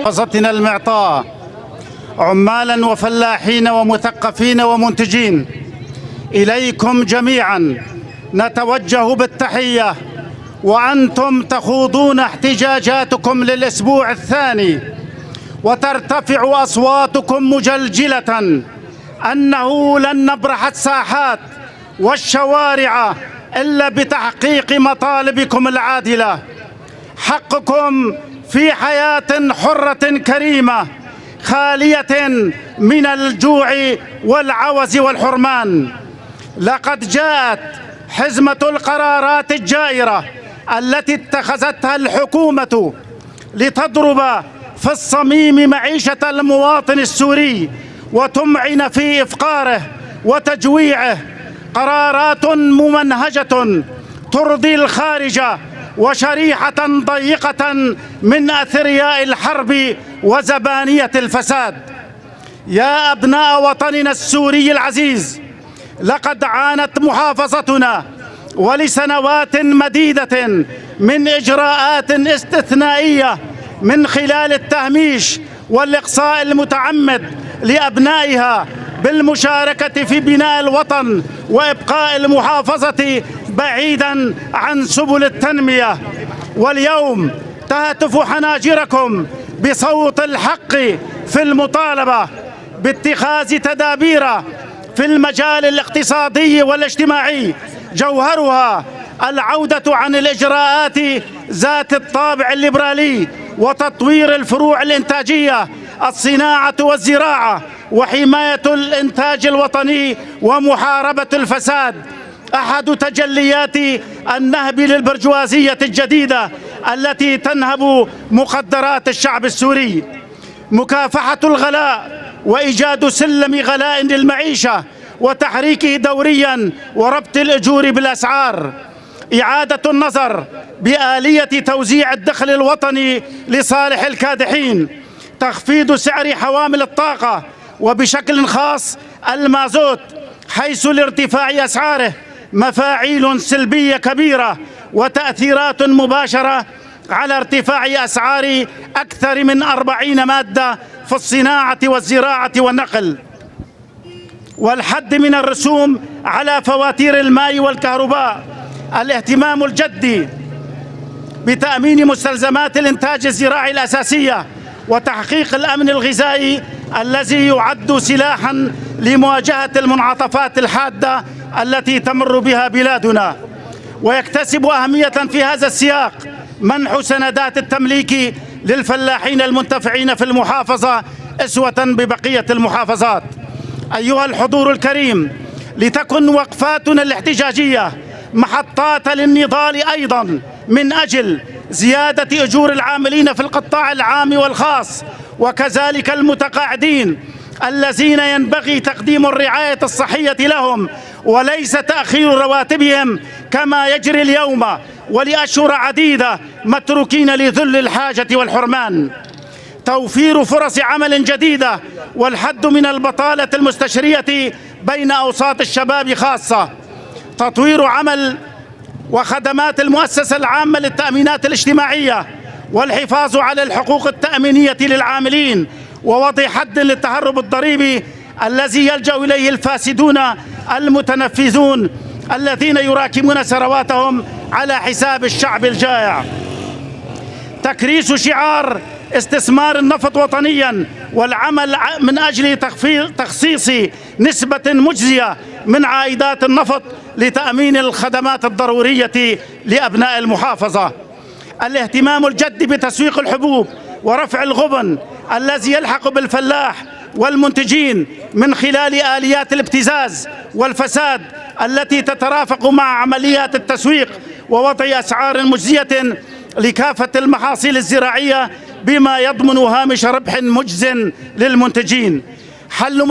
محافظتنا المعطاء، عمالا وفلاحين ومثقفين ومنتجين، إليكم جميعا نتوجه بالتحية وأنتم تخوضون احتجاجاتكم للأسبوع الثاني، وترتفع أصواتكم مجلجلة أنه لن نبرح الساحات والشوارع إلا بتحقيق مطالبكم العادلة. حقكم في حياة حرة كريمة خالية من الجوع والعوز والحرمان. لقد جاءت حزمة القرارات الجائرة التي اتخذتها الحكومة لتضرب في الصميم معيشة المواطن السوري وتمعن في إفقاره وتجويعه، قرارات ممنهجة ترضي الخارج وشريحة ضيقة من أثرياء الحرب وزبانية الفساد. يا أبناء وطننا السوري العزيز، لقد عانت محافظتنا ولسنوات مديدة من إجراءات استثنائية من خلال التهميش والإقصاء المتعمد لأبنائها بالمشاركة في بناء الوطن وإبقاء المحافظة بعيداً عن سبل التنمية. واليوم تهتف حناجركم بصوت الحق في المطالبة باتخاذ تدابير في المجال الاقتصادي والاجتماعي، جوهرها العودة عن الإجراءات ذات الطابع الليبرالي وتطوير الفروع الإنتاجية، الصناعة والزراعة، وحماية الإنتاج الوطني ومحاربة الفساد. أحد تجليات النهب للبرجوازية الجديدة التي تنهب مقدرات الشعب السوري مكافحة الغلاء وإيجاد سلم غلاء للمعيشة وتحريكه دورياً وربط الأجور بالأسعار، إعادة النظر بآلية توزيع الدخل الوطني لصالح الكادحين، تخفيض سعر حوامل الطاقة وبشكل خاص المازوت، حيث لارتفاع أسعاره مفاعيل سلبية كبيرة وتأثيرات مباشرة على ارتفاع أسعار أكثر من 40 مادة في الصناعة والزراعة والنقل، والحد من الرسوم على فواتير الماء والكهرباء، الاهتمام الجدي بتأمين مستلزمات الإنتاج الزراعي الأساسية وتحقيق الأمن الغذائي الذي يعد سلاحاً لمواجهة المنعطفات الحادة التي تمر بها بلادنا. ويكتسب أهمية في هذا السياق منح سندات التمليك للفلاحين المنتفعين في المحافظة أسوة ببقية المحافظات. أيها الحضور الكريم، لتكن وقفاتنا الاحتجاجية محطات للنضال أيضاً من أجل زيادة أجور العاملين في القطاع العام والخاص، وكذلك المتقاعدين الذين ينبغي تقديم الرعاية الصحية لهم وليس تأخير رواتبهم كما يجري اليوم ولأشهر عديدة متروكين لذل الحاجة والحرمان. توفير فرص عمل جديدة والحد من البطالة المستشرية بين أوساط الشباب خاصة. تطوير عمل وخدمات المؤسسة العامة للتأمينات الاجتماعية والحفاظ على الحقوق التأمينية للعاملين، ووضع حد للتهرب الضريبي الذي يلجأ إليه الفاسدون المتنفذون الذين يراكمون ثرواتهم على حساب الشعب الجائع. تكريس شعار استثمار النفط وطنيا والعمل من أجل تخصيص نسبة مجزية من عائدات النفط لتأمين الخدمات الضرورية لأبناء المحافظة. الاهتمام الجد بتسويق الحبوب ورفع الغبن الذي يلحق بالفلاح والمنتجين من خلال آليات الابتزاز والفساد التي تترافق مع عمليات التسويق، ووضع أسعار مجزية لكافة المحاصيل الزراعية بما يضمن هامش ربح مجز للمنتجين. حل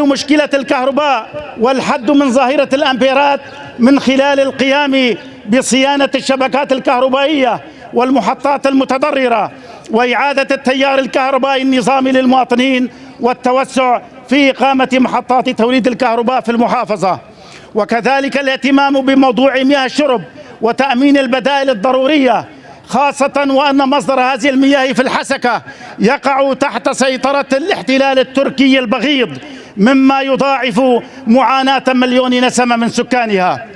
مشكلة الكهرباء والحد من ظاهرة الأمبيرات من خلال القيام بصيانة الشبكات الكهربائية والمحطات المتضررة، وإعادة التيار الكهربائي النظامي للمواطنين، والتوسع في إقامة محطات توليد الكهرباء في المحافظة. وكذلك الاهتمام بموضوع مياه الشرب وتأمين البدائل الضرورية، خاصة وأن مصدر هذه المياه في الحسكة يقع تحت سيطرة الاحتلال التركي البغيض، مما يضاعف معاناة مليون نسمة من سكانها.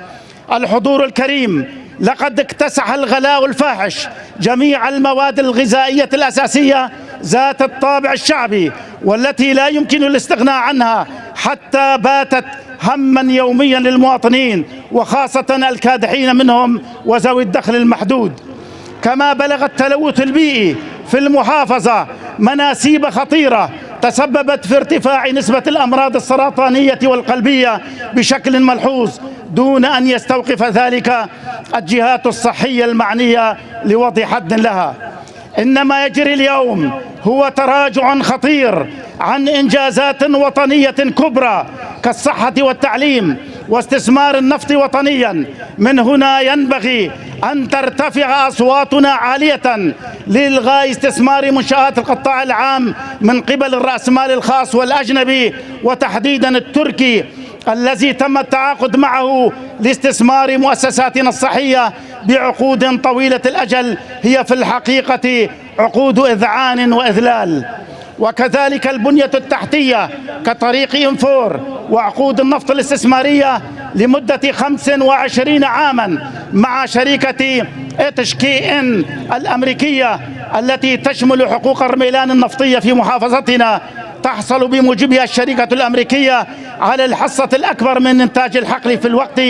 الحضور الكريم، لقد اكتسح الغلاء الفاحش جميع المواد الغذائية الأساسية ذات الطابع الشعبي، والتي لا يمكن الاستغناء عنها، حتى باتت هما يوميا للمواطنين، وخاصة الكادحين منهم وذوي الدخل المحدود. كما بلغ التلوث البيئي في المحافظة مناسيب خطيرة تسببت في ارتفاع نسبة الأمراض السرطانية والقلبية بشكل ملحوظ، دون أن يستوقف ذلك الجهات الصحية المعنية لوضع حد لها. إنما يجري اليوم هو تراجع خطير عن إنجازات وطنية كبرى كالصحة والتعليم واستثمار النفط وطنيا. من هنا ينبغي أن ترتفع أصواتنا عالية لإلغاء استثمار منشآت القطاع العام من قبل الرأسمال الخاص والأجنبي، وتحديدا التركي الذي تم التعاقد معه لاستثمار مؤسساتنا الصحية بعقود طويلة الأجل هي في الحقيقة عقود إذعان وإذلال. وكذلك البنية التحتية كطريق إنفور وعقود النفط الاستثمارية لمدة 25 عاما مع شركة HKN الأمريكية التي تشمل حقوق الرميلان النفطية في محافظتنا، تحصل بموجبها الشركة الأمريكية على الحصة الأكبر من إنتاج الحقل في الوقت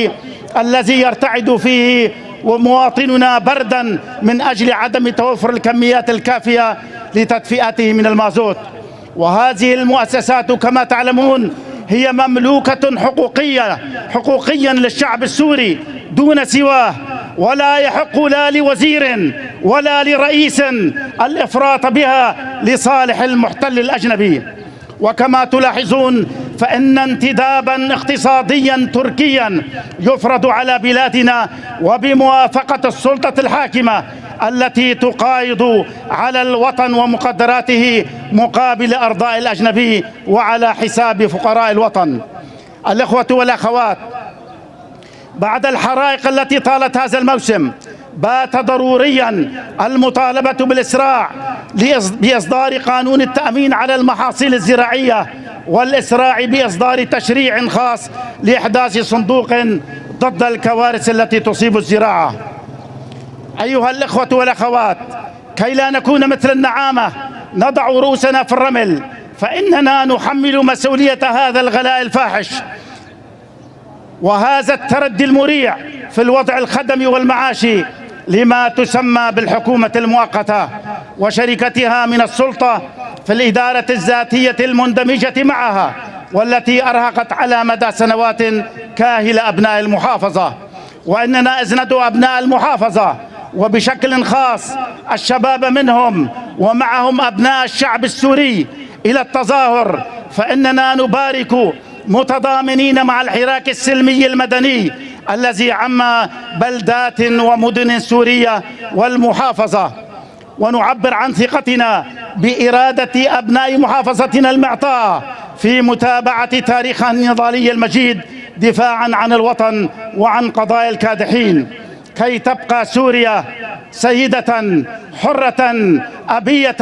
الذي يرتعد فيه ومواطننا بردا من أجل عدم توفر الكميات الكافية لتدفئته من المازوت. وهذه المؤسسات كما تعلمون هي مملوكة حقوقيا للشعب السوري دون سواه، ولا يحق لا لوزير ولا لرئيس الإفراط بها لصالح المحتل الأجنبي. وكما تلاحظون فإن انتدابا اقتصاديا تركيا يفرض على بلادنا وبموافقة السلطة الحاكمة التي تقايض على الوطن ومقدراته مقابل أرضاء الأجنبي وعلى حساب فقراء الوطن. الإخوة والأخوات، بعد الحرائق التي طالت هذا الموسم بات ضروريا المطالبة بالإسراع بإصدار قانون التأمين على المحاصيل الزراعية، والإسراع بإصدار تشريع خاص لإحداث صندوق ضد الكوارث التي تصيب الزراعة. أيها الإخوة والأخوات، كي لا نكون مثل النعامة نضع رؤوسنا في الرمل، فإننا نحمل مسؤولية هذا الغلاء الفاحش وهذا التردي المريع في الوضع الخدمي والمعاشي لما تسمى بالحكومة المؤقتة وشركتها من السلطة في الإدارة الذاتية المندمجة معها، والتي أرهقت على مدى سنوات كاهل أبناء المحافظة. وإننا إذ ندعو أبناء المحافظة وبشكل خاص الشباب منهم ومعهم أبناء الشعب السوري إلى التظاهر، فإننا نبارك متضامنين مع الحراك السلمي المدني الذي عم بلدات ومدن سورية والمحافظة، ونعبر عن ثقتنا بإرادة أبناء محافظتنا المعطاءة في متابعة تاريخها النضالي المجيد دفاعا عن الوطن وعن قضايا الكادحين، كي تبقى سوريا سيدة حرة أبية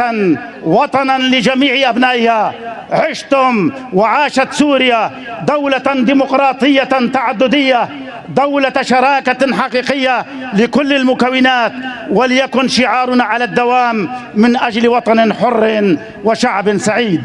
وطنا لجميع أبنائها. عشتم وعاشت سوريا دولة ديمقراطية تعددية، دولة شراكة حقيقية لكل المكونات، وليكن شعارنا على الدوام من أجل وطن حر وشعب سعيد.